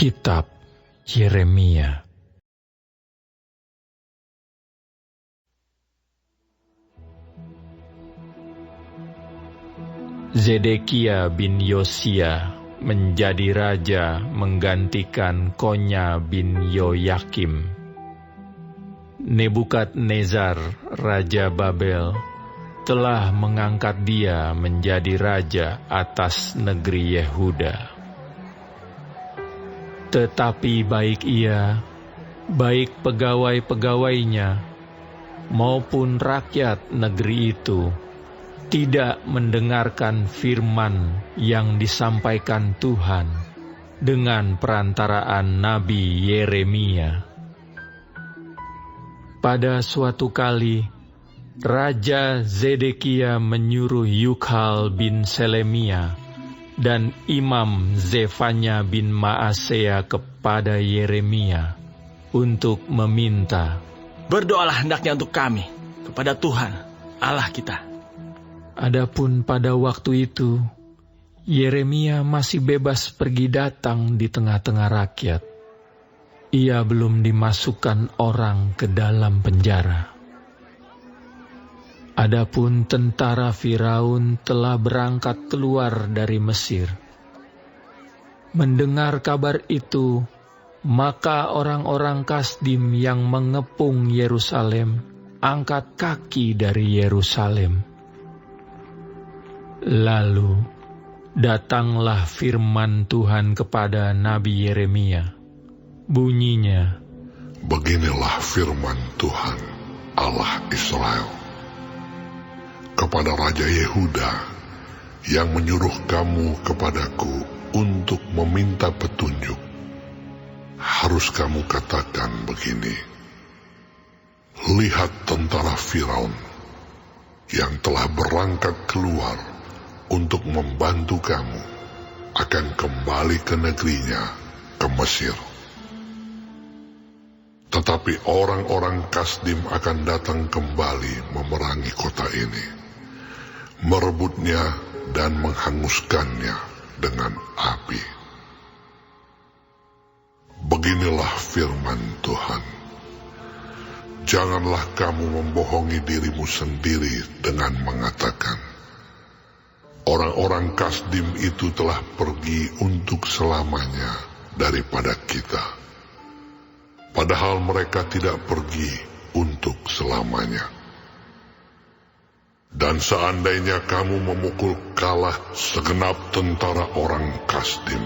Kitab Yeremia. Zedekia bin Yosia menjadi raja menggantikan Konya bin Yoyakim. Nebukadnezar, raja Babel, telah mengangkat dia menjadi raja atas negeri Yehuda. Tetapi baik ia, baik pegawai-pegawainya, maupun rakyat negeri itu, tidak mendengarkan firman yang disampaikan Tuhan dengan perantaraan Nabi Yeremia. Pada suatu kali, Raja Zedekia menyuruh Yukhal bin Selemia dan Imam Zefanya bin Maasea kepada Yeremia untuk meminta, "Berdoalah hendaknya untuk kami kepada Tuhan Allah kita." Adapun pada waktu itu, Yeremia masih bebas pergi datang di tengah-tengah rakyat. Ia belum dimasukkan orang ke dalam penjara. Adapun tentara Firaun telah berangkat keluar dari Mesir. Mendengar kabar itu, maka orang-orang Kasdim yang mengepung Yerusalem angkat kaki dari Yerusalem. Lalu datanglah firman Tuhan kepada Nabi Yeremia. Bunyinya, "Beginilah firman Tuhan Allah Israel kepada Raja Yehuda yang menyuruh kamu kepadaku untuk meminta petunjuk. Harus kamu katakan begini, lihat tentara Firaun yang telah berangkat keluar untuk membantu kamu akan kembali ke negerinya, ke Mesir. Tetapi orang-orang Kasdim akan datang kembali memerangi kota ini, merebutnya dan menghanguskannya dengan api. Beginilah firman Tuhan, janganlah kamu membohongi dirimu sendiri dengan mengatakan, orang-orang Kasdim itu telah pergi untuk selamanya daripada kita. Padahal mereka tidak pergi untuk selamanya. Dan seandainya kamu memukul kalah segenap tentara orang Kasdim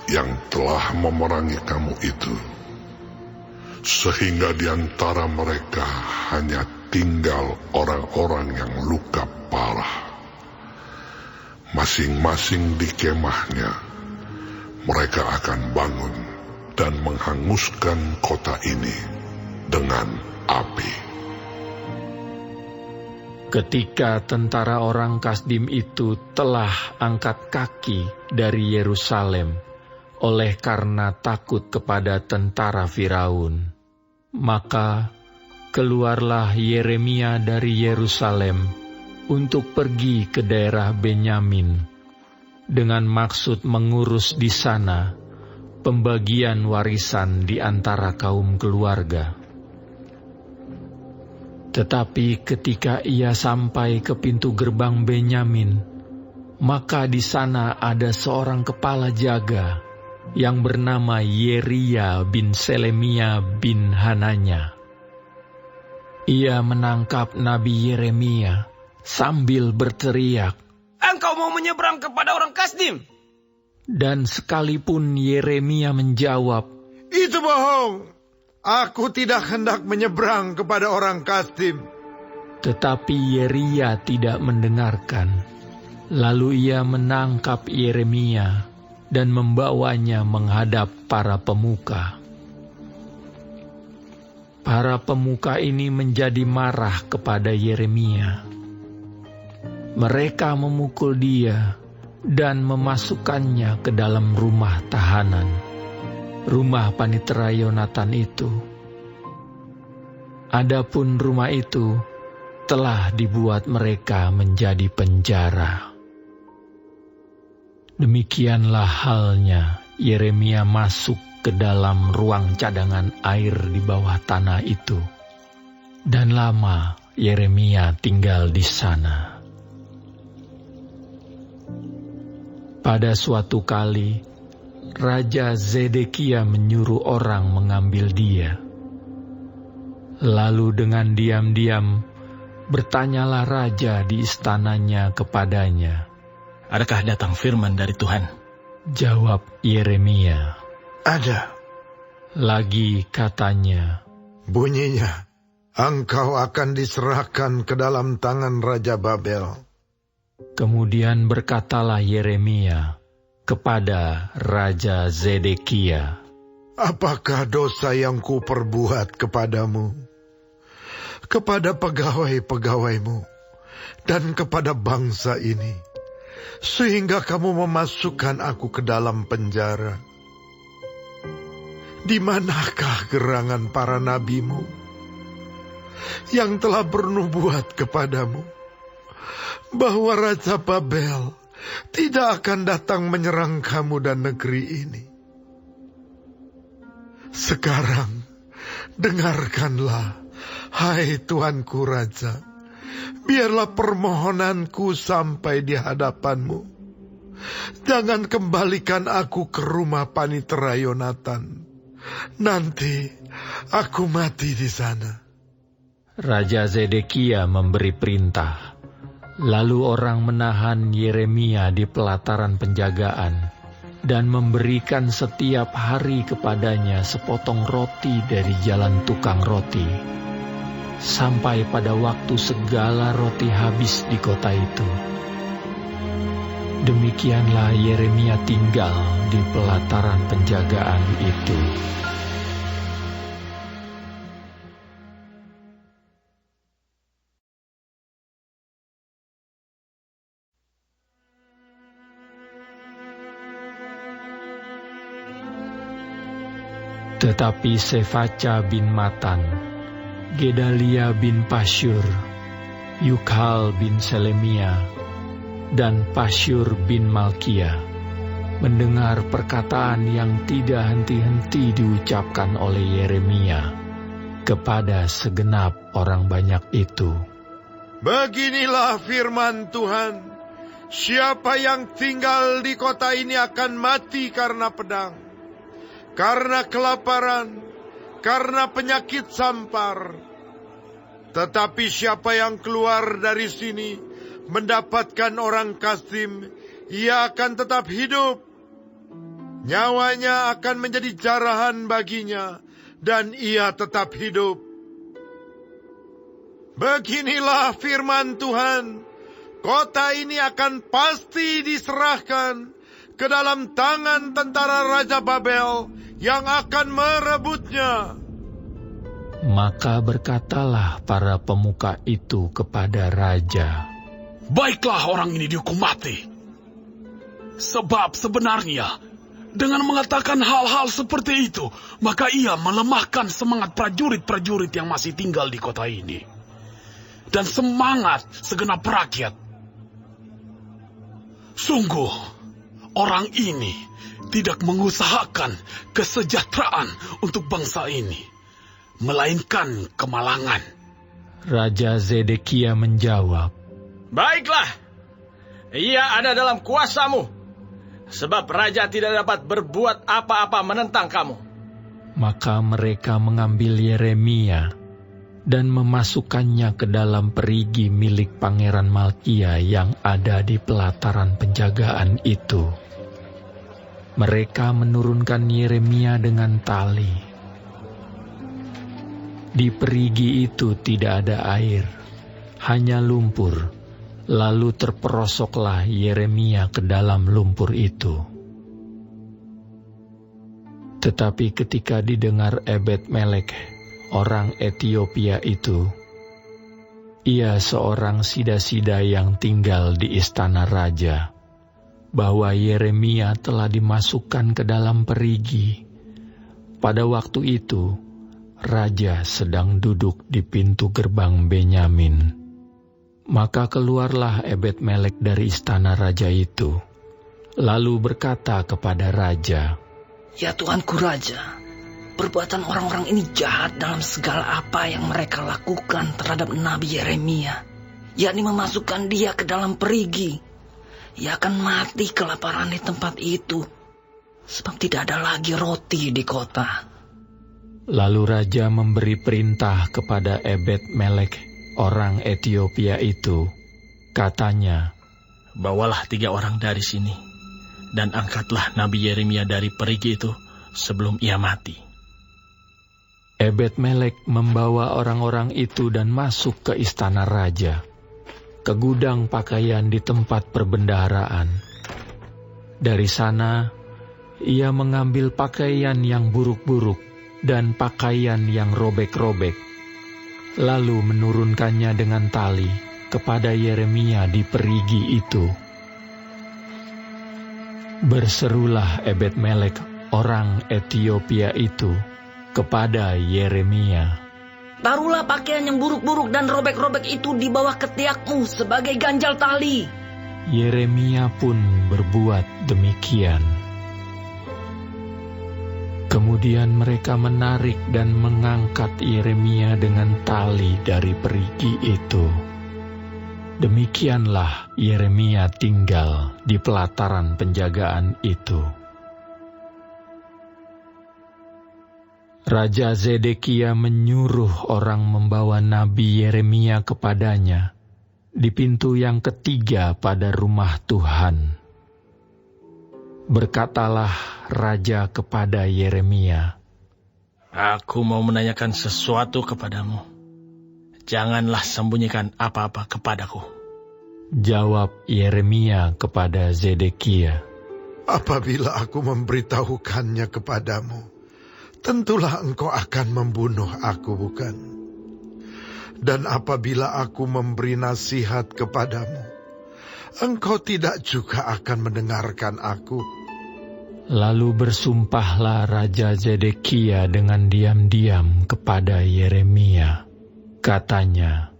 yang telah memerangi kamu itu, sehingga di antara mereka hanya tinggal orang-orang yang luka parah, masing-masing di kemahnya, mereka akan bangun dan menghanguskan kota ini dengan api." Ketika tentara orang Kasdim itu telah angkat kaki dari Yerusalem oleh karena takut kepada tentara Firaun, maka keluarlah Yeremia dari Yerusalem untuk pergi ke daerah Benyamin dengan maksud mengurus di sana pembagian warisan di antara kaum keluarga. Tetapi ketika ia sampai ke pintu gerbang Benyamin, maka di sana ada seorang kepala jaga yang bernama Yeria bin Selemia bin Hananya. Ia menangkap Nabi Yeremia sambil berteriak, "Engkau mau menyeberang kepada orang Kasdim?" Dan sekalipun Yeremia menjawab, "Itu bohong. Aku tidak hendak menyeberang kepada orang Kasdim." Tetapi Yeria tidak mendengarkan. Lalu ia menangkap Yeremia dan membawanya menghadap para pemuka. Para pemuka ini menjadi marah kepada Yeremia. Mereka memukul dia dan memasukkannya ke dalam rumah tahanan, rumah panitera Yonatan itu. Adapun rumah itu telah dibuat mereka menjadi penjara. Demikianlah halnya Yeremia masuk ke dalam ruang cadangan air di bawah tanah itu. Dan lama Yeremia tinggal di sana. Pada suatu kali, Raja Zedekia menyuruh orang mengambil dia. Lalu dengan diam-diam, bertanyalah raja di istananya kepadanya. Adakah datang firman dari Tuhan? Jawab Yeremia. Ada. Lagi katanya, Bunyinya, engkau akan diserahkan ke dalam tangan Raja Babel. Kemudian berkatalah Yeremia kepada Raja Zedekia, Apakah dosa yang kuperbuat kepadamu, kepada pegawai-pegawaimu, dan kepada bangsa ini, sehingga kamu memasukkan aku ke dalam penjara? Di manakah gerangan para nabimu yang telah bernubuat kepadamu bahwa Raja Babel tidak akan datang menyerang kamu dan negeri ini? Sekarang, dengarkanlah, hai Tuanku Raja, biarlah permohonanku sampai di hadapanmu. Jangan kembalikan aku ke rumah panitera Yonatan. Nanti aku mati di sana. Raja Zedekia memberi perintah. Lalu orang menahan Yeremia di pelataran penjagaan dan memberikan setiap hari kepadanya sepotong roti dari jalan tukang roti, sampai pada waktu segala roti habis di kota itu. Demikianlah Yeremia tinggal di pelataran penjagaan itu. Tetapi Sefaca bin Matan, Gedalia bin Pasyur, Yukhal bin Selemia, dan Pasyur bin Malkia mendengar perkataan yang tidak henti-henti diucapkan oleh Yeremia kepada segenap orang banyak itu. Beginilah firman Tuhan, siapa yang tinggal di kota ini akan mati karena pedang, karena kelaparan, karena penyakit sampar. Tetapi siapa yang keluar dari sini mendapatkan orang Kasdim, ia akan tetap hidup. Nyawanya akan menjadi jarahan baginya, dan ia tetap hidup. Beginilah firman Tuhan, kota ini akan pasti diserahkan ke dalam tangan tentara Raja Babel yang akan merebutnya. Maka berkatalah para pemuka itu kepada raja, Baiklah orang ini dihukum mati. Sebab sebenarnya dengan mengatakan hal-hal seperti itu, maka ia melemahkan semangat prajurit-prajurit yang masih tinggal di kota ini, dan semangat segenap rakyat. Sungguh, orang ini tidak mengusahakan kesejahteraan untuk bangsa ini, melainkan kemalangan. Raja Zedekia menjawab, Baiklah, ia ada dalam kuasamu, sebab raja tidak dapat berbuat apa-apa menentang kamu. Maka mereka mengambil Yeremia dan memasukkannya ke dalam perigi milik Pangeran Malkia yang ada di pelataran penjagaan itu. Mereka menurunkan Yeremia dengan tali. Di perigi itu tidak ada air, hanya lumpur. Lalu terperosoklah Yeremia ke dalam lumpur itu. Tetapi ketika didengar Ebed-Melek, orang Etiopia itu, ia seorang sida-sida yang tinggal di istana raja, bahwa Yeremia telah dimasukkan ke dalam perigi. Pada waktu itu, raja sedang duduk di pintu gerbang Benyamin. Maka keluarlah Ebed-Melek dari istana raja itu, lalu berkata kepada raja, Ya Tuanku Raja, perbuatan orang-orang ini jahat dalam segala apa yang mereka lakukan terhadap Nabi Yeremia, yakni memasukkan dia ke dalam perigi. Ia akan mati kelaparan di tempat itu, sebab tidak ada lagi roti di kota. Lalu raja memberi perintah kepada Ebed-Melek, orang Etiopia itu. Katanya, "Bawalah 3 orang dari sini, dan angkatlah Nabi Yeremia dari perigi itu sebelum ia mati." Ebed-Melek membawa orang-orang itu dan masuk ke istana raja, ke gudang pakaian di tempat perbendaharaan. Dari sana, ia mengambil pakaian yang buruk-buruk dan pakaian yang robek-robek, lalu menurunkannya dengan tali kepada Yeremia di perigi itu. Berserulah Ebed-Melek, orang Etiopia itu, kepada Yeremia, "Taruhlah pakaian yang buruk-buruk dan robek-robek itu di bawah ketiakmu sebagai ganjal tali." Yeremia pun berbuat demikian. Kemudian mereka menarik dan mengangkat Yeremia dengan tali dari perigi itu. Demikianlah Yeremia tinggal di pelataran penjagaan itu. Raja Zedekia menyuruh orang membawa Nabi Yeremia kepadanya di pintu yang ketiga pada rumah Tuhan. Berkatalah raja kepada Yeremia, "Aku mau menanyakan sesuatu kepadamu. Janganlah sembunyikan apa-apa kepadaku." Jawab Yeremia kepada Zedekia, Apabila aku memberitahukannya kepadamu, tentulah engkau akan membunuh aku, bukan? Dan apabila aku memberi nasihat kepadamu, engkau tidak juga akan mendengarkan aku. Lalu bersumpahlah Raja Zedekia dengan diam-diam kepada Yeremia. Katanya,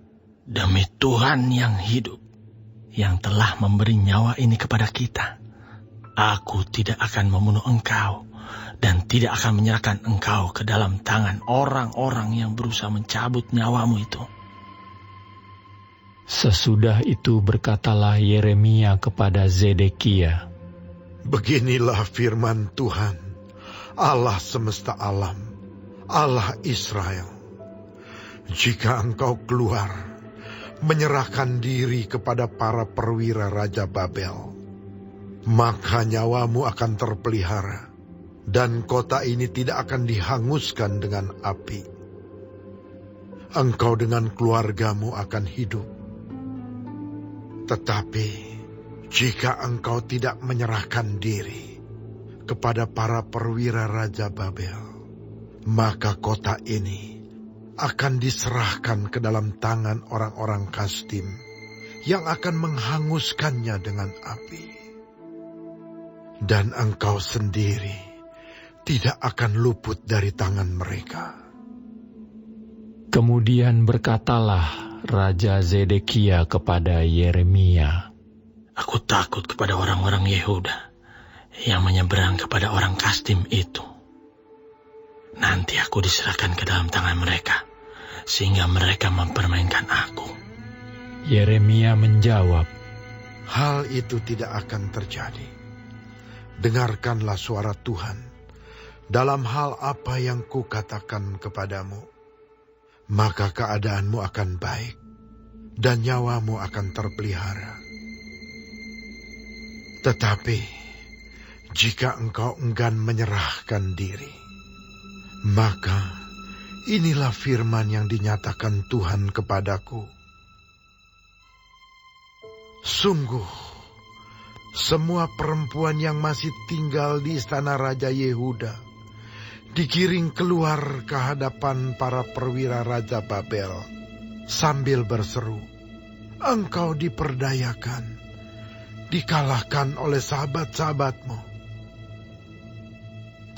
"Demi Tuhan yang hidup, yang telah memberi nyawa ini kepada kita, aku tidak akan membunuh engkau dan tidak akan menyerahkan engkau ke dalam tangan orang-orang yang berusaha mencabut nyawamu itu." Sesudah itu berkatalah Yeremia kepada Zedekia, Beginilah firman Tuhan, Allah semesta alam, Allah Israel. Jika engkau keluar, menyerahkan diri kepada para perwira Raja Babel, maka nyawamu akan terpelihara, dan kota ini tidak akan dihanguskan dengan api. Engkau dengan keluargamu akan hidup. Tetapi jika engkau tidak menyerahkan diri kepada para perwira Raja Babel, maka kota ini akan diserahkan ke dalam tangan orang-orang Kasdim yang akan menghanguskannya dengan api. Dan engkau sendiri tidak akan luput dari tangan mereka. Kemudian berkatalah Raja Zedekia kepada Yeremia, Aku takut kepada orang-orang Yehuda yang menyeberang kepada orang Kasdim itu. Nanti aku diserahkan ke dalam tangan mereka, sehingga mereka mempermainkan aku. Yeremia menjawab, Hal itu tidak akan terjadi. Dengarkanlah suara Tuhan dalam hal apa yang kukatakan kepadamu. Maka keadaanmu akan baik dan nyawamu akan terpelihara. Tetapi jika engkau enggan menyerahkan diri, maka inilah firman yang dinyatakan Tuhan kepadaku. Sungguh, semua perempuan yang masih tinggal di istana Raja Yehuda digiring keluar ke hadapan para perwira Raja Babel sambil berseru, Engkau diperdayakan, dikalahkan oleh sahabat-sahabatmu.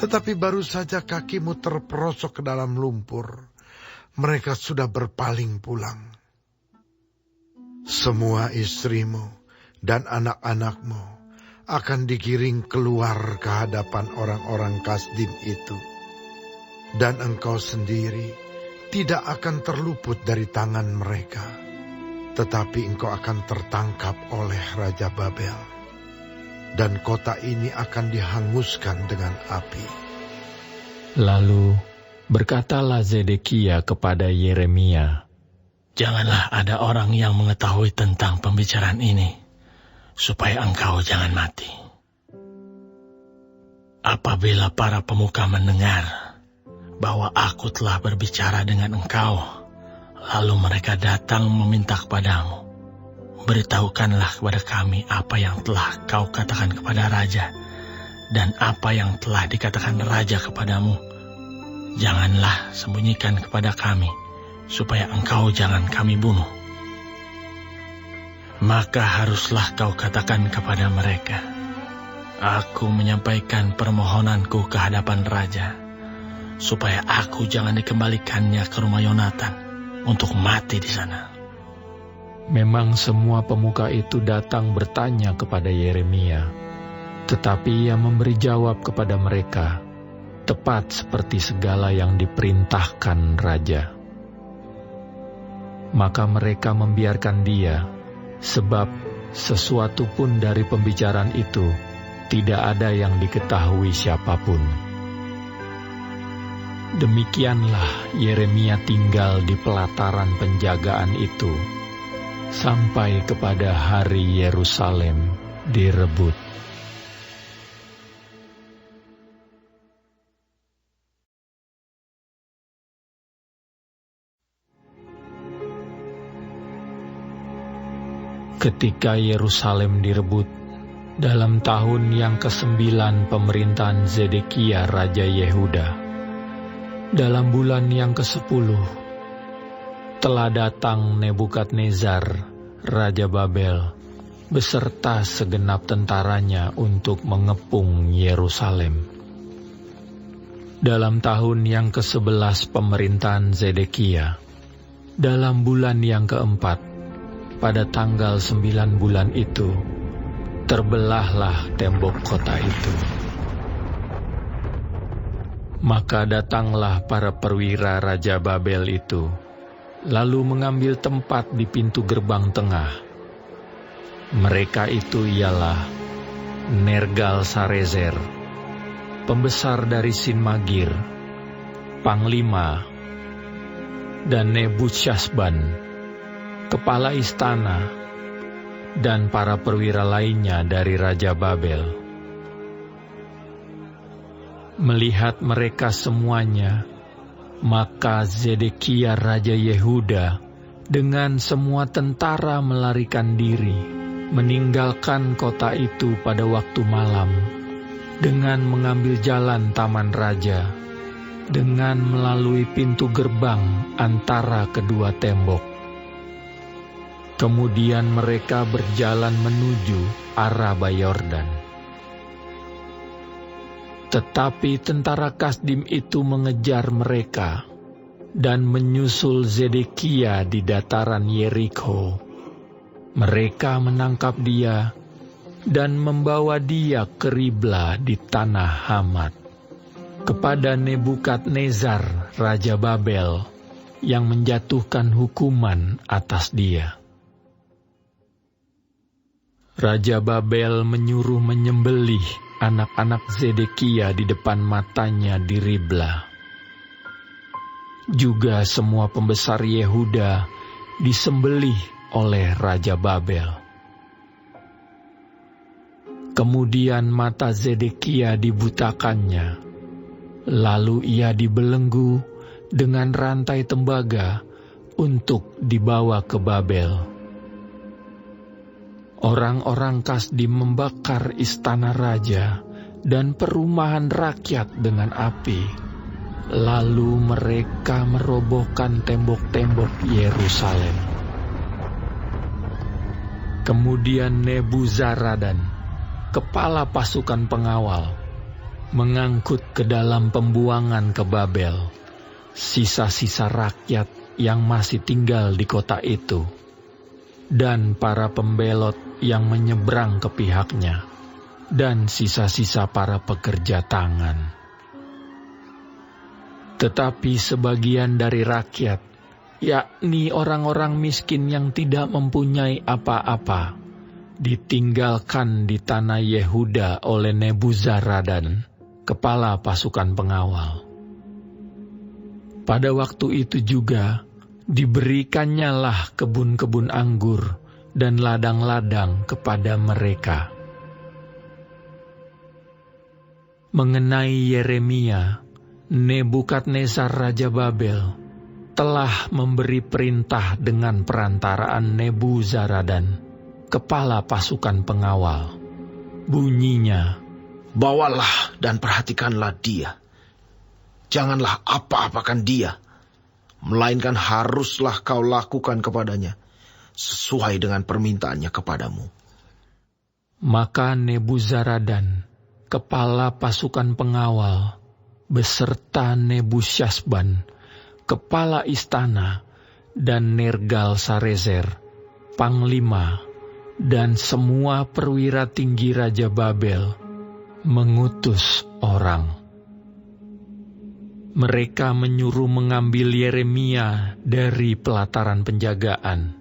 Tetapi baru saja kakimu terperosok ke dalam lumpur, mereka sudah berpaling pulang. Semua istrimu dan anak-anakmu akan digiring keluar ke hadapan orang-orang Kasdim itu. Dan engkau sendiri tidak akan terluput dari tangan mereka, tetapi engkau akan tertangkap oleh Raja Babel. Dan kota ini akan dihanguskan dengan api. Lalu berkatalah Zedekia kepada Yeremia, "Janganlah ada orang yang mengetahui tentang pembicaraan ini, supaya engkau jangan mati. Apabila para pemuka mendengar bahwa aku telah berbicara dengan engkau, lalu mereka datang meminta kepadamu, beritahukanlah kepada kami apa yang telah kau katakan kepada raja, dan apa yang telah dikatakan raja kepadamu. Janganlah sembunyikan kepada kami, supaya engkau jangan kami bunuh. Maka haruslah kau katakan kepada mereka, aku menyampaikan permohonanku ke hadapan raja, supaya aku jangan dikembalikannya ke rumah Yonatan untuk mati di sana." Memang semua pemuka itu datang bertanya kepada Yeremia, tetapi ia memberi jawab kepada mereka, tepat seperti segala yang diperintahkan raja. Maka mereka membiarkan dia, sebab sesuatu pun dari pembicaraan itu tidak ada yang diketahui siapapun. Demikianlah Yeremia tinggal di pelataran penjagaan itu, sampai kepada hari Yerusalem direbut. Ketika Yerusalem direbut, dalam tahun yang ke-9 pemerintahan Zedekia Raja Yehuda, dalam bulan yang ke-10, telah datang Nebukadnezar, Raja Babel, beserta segenap tentaranya untuk mengepung Yerusalem. Dalam tahun yang ke-11 pemerintahan Zedekia, dalam bulan yang ke-4, pada tanggal 9 bulan itu, terbelahlah tembok kota itu. Maka datanglah para perwira Raja Babel itu, lalu mengambil tempat di pintu gerbang tengah. Mereka itu ialah Nergal-Sarezer, pembesar dari Sinmagir, panglima, dan Nebuchadnezzar, kepala istana, dan para perwira lainnya dari Raja Babel. Melihat mereka semuanya, maka Zedekia Raja Yehuda dengan semua tentara melarikan diri, meninggalkan kota itu pada waktu malam, dengan mengambil jalan Taman Raja, dengan melalui pintu gerbang antara kedua tembok. Kemudian mereka berjalan menuju Araba Yordan. Tetapi tentara Kasdim itu mengejar mereka dan menyusul Zedekia di dataran Yerikho. Mereka menangkap dia dan membawa dia ke Ribla di tanah Hamat, kepada Nebukadnezar Raja Babel yang menjatuhkan hukuman atas dia. Raja Babel menyuruh menyembelih anak-anak Zedekia di depan matanya di Ribla. Juga semua pembesar Yehuda disembelih oleh Raja Babel. Kemudian mata Zedekia dibutakannya, lalu ia dibelenggu dengan rantai tembaga untuk dibawa ke Babel. Orang-orang Kasdim membakar istana raja dan perumahan rakyat dengan api. Lalu mereka merobohkan tembok-tembok Yerusalem. Kemudian Nebuzaradan, kepala pasukan pengawal, mengangkut ke dalam pembuangan ke Babel sisa-sisa rakyat yang masih tinggal di kota itu, dan para pembelot yang menyeberang ke pihaknya, dan sisa-sisa para pekerja tangan. Tetapi sebagian dari rakyat, yakni orang-orang miskin yang tidak mempunyai apa-apa, ditinggalkan di tanah Yehuda oleh Nebuzaradan, kepala pasukan pengawal. Pada waktu itu juga, diberikannya kebun-kebun anggur dan ladang-ladang kepada mereka. Mengenai Yeremia, Nebukadnezar Raja Babel telah memberi perintah dengan perantaraan Nebuzaradan, kepala pasukan pengawal. Bunyinya, "Bawalah dan perhatikanlah dia. Janganlah apa-apakan dia, melainkan haruslah kau lakukan kepadanya sesuai dengan permintaannya kepadamu." Maka Nebuzaradan, kepala pasukan pengawal, beserta Nebusyazban, kepala istana, dan Nergal-Sarezer, panglima, dan semua perwira tinggi Raja Babel, mengutus orang. Mereka menyuruh mengambil Yeremia dari pelataran penjagaan,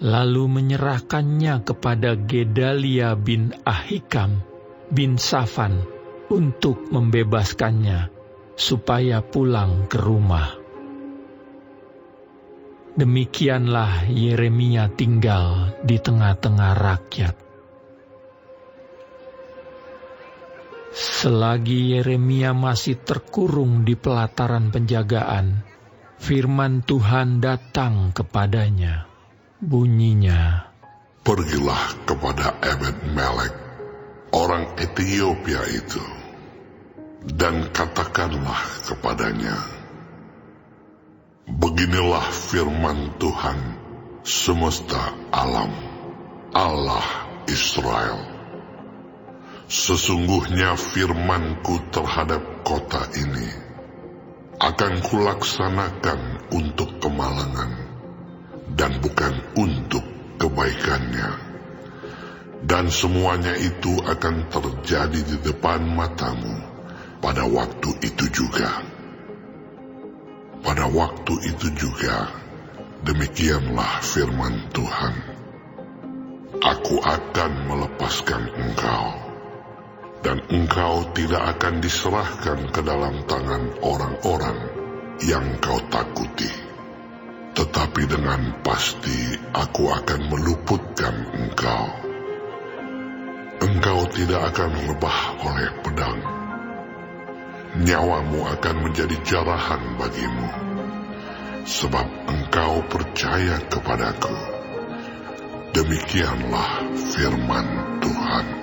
lalu menyerahkannya kepada Gedalia bin Ahikam bin Safan untuk membebaskannya, supaya pulang ke rumah. Demikianlah Yeremia tinggal di tengah-tengah rakyat. Selagi Yeremia masih terkurung di pelataran penjagaan, firman Tuhan datang kepadanya. Bunyinya, "Pergilah kepada Ebed-Melek, orang Ethiopia itu, dan katakanlah kepadanya, beginilah firman Tuhan semesta alam, Allah Israel. Sesungguhnya firmanku terhadap kota ini akan kulaksanakan untuk kemalangan dan bukan untuk kebaikannya. Dan semuanya itu akan terjadi di depan matamu pada waktu itu juga. Pada waktu itu juga, demikianlah firman Tuhan. Aku akan melepaskan engkau, dan engkau tidak akan diserahkan ke dalam tangan orang-orang yang kau takuti. Tetapi dengan pasti aku akan meluputkan engkau. Engkau tidak akan lebah oleh pedang. Nyawamu akan menjadi jarahan bagimu, sebab engkau percaya kepadaku. Demikianlah firman Tuhan."